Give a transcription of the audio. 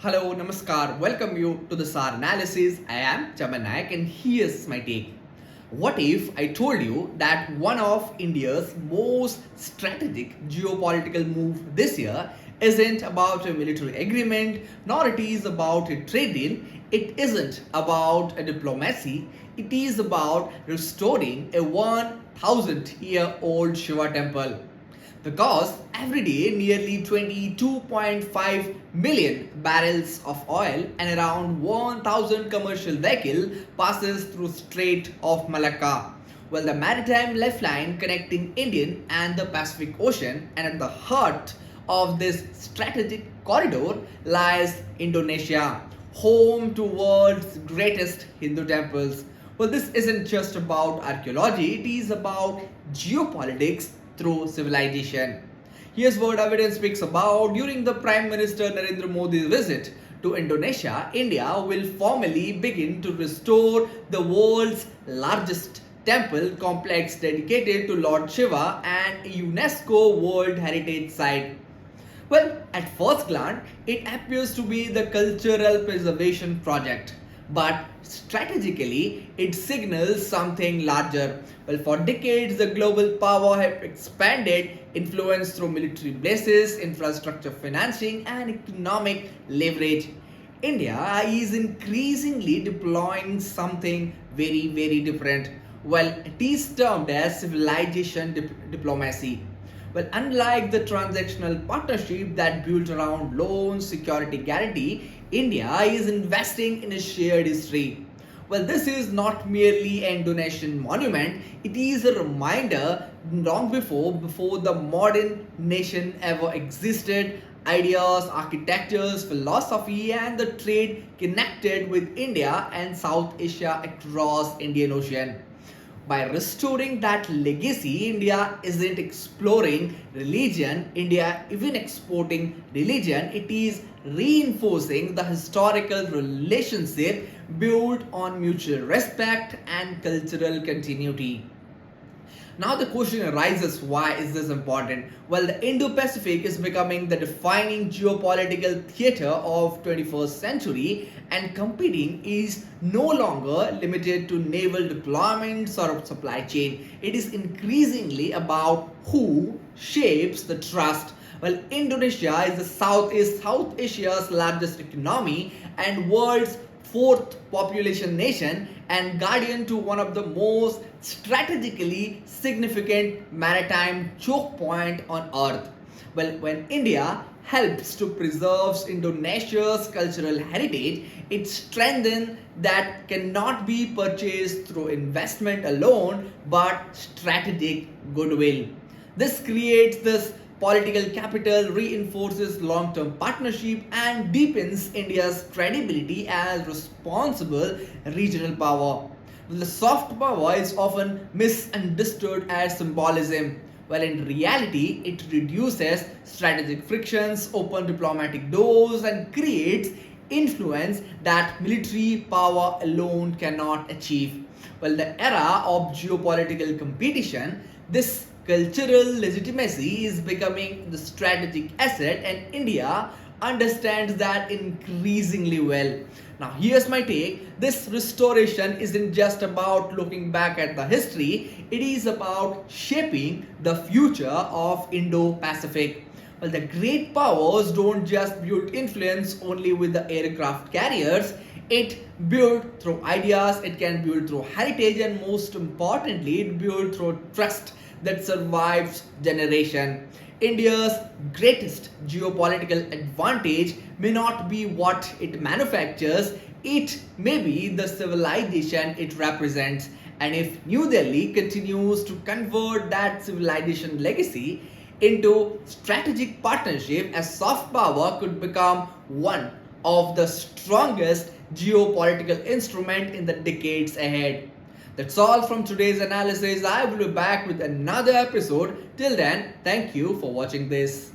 Hello, Namaskar. Welcome you to the SAAR analysis. I am Chaman and here's my take. What if I told you that one of India's most strategic geopolitical move this year isn't about a military agreement, nor it is about a trade deal, it isn't about a diplomacy, it is about restoring a 1000-year-old Shiva Temple. Because every day nearly 22.5 million barrels of oil and around 1000 commercial vehicle passes through Strait of Malacca. Well, the maritime lifeline connecting Indian and the Pacific Ocean, and at the heart of this strategic corridor lies Indonesia, home to world's greatest Hindu temples. Well, this isn't just about archaeology, it is about geopolitics through civilization. Here's what evidence speaks about. During the Prime Minister Narendra Modi's visit to Indonesia, India will formally begin to restore the world's largest temple complex dedicated to Lord Shiva and a UNESCO World Heritage Site. Well, at first glance, it appears to be the cultural preservation project, but strategically, it signals something larger. Well, for decades, the global power have expanded influence through military bases, infrastructure financing, and economic leverage. India is increasingly deploying something very different. Well, it is termed as civilization diplomacy. Well, unlike the transactional partnership that built around loans, security guarantee, India is investing in a shared history. Well, this is not merely an Indonesian monument, it is a reminder long before the modern nation ever existed, ideas, architectures, philosophy, and the trade connected with India and South Asia across Indian Ocean. By restoring that legacy, India isn't exploring religion, India even exporting religion. It is reinforcing the historical relationship built on mutual respect and cultural continuity. Now the question arises, why is this important? Well, the Indo-Pacific is becoming the defining geopolitical theater of 21st century, and competing is no longer limited to naval deployments or supply chain. It is increasingly about who shapes the trust. Well, Indonesia is South Asia's largest economy and world's fourth population nation and guardian to one of the most strategically significant maritime choke point on earth. Well, when India helps to preserve Indonesia's cultural heritage, it strengthens that cannot be purchased through investment alone but strategic goodwill. This creates this political capital, reinforces long-term partnership, and deepens India's credibility as responsible regional power. The soft power is often misunderstood as symbolism, while in reality it reduces strategic frictions, opens diplomatic doors, and creates influence that military power alone cannot achieve. Well, the era of geopolitical competition, this cultural legitimacy is becoming the strategic asset, and India understands that increasingly well. Now, here's my take. This restoration isn't just about looking back at the history, it is about shaping the future of Indo-Pacific. Well, the great powers don't just build influence only with the aircraft carriers. It built through ideas, it can build through heritage, and most importantly, it built through trust that survives generation. India's greatest geopolitical advantage may not be what it manufactures, it may be the civilization it represents. And if New Delhi continues to convert that civilization legacy into strategic partnership, a soft power could become one of the strongest geopolitical instrument in the decades ahead. That's all from today's analysis. I will be back with another episode. Till then, thank you for watching this.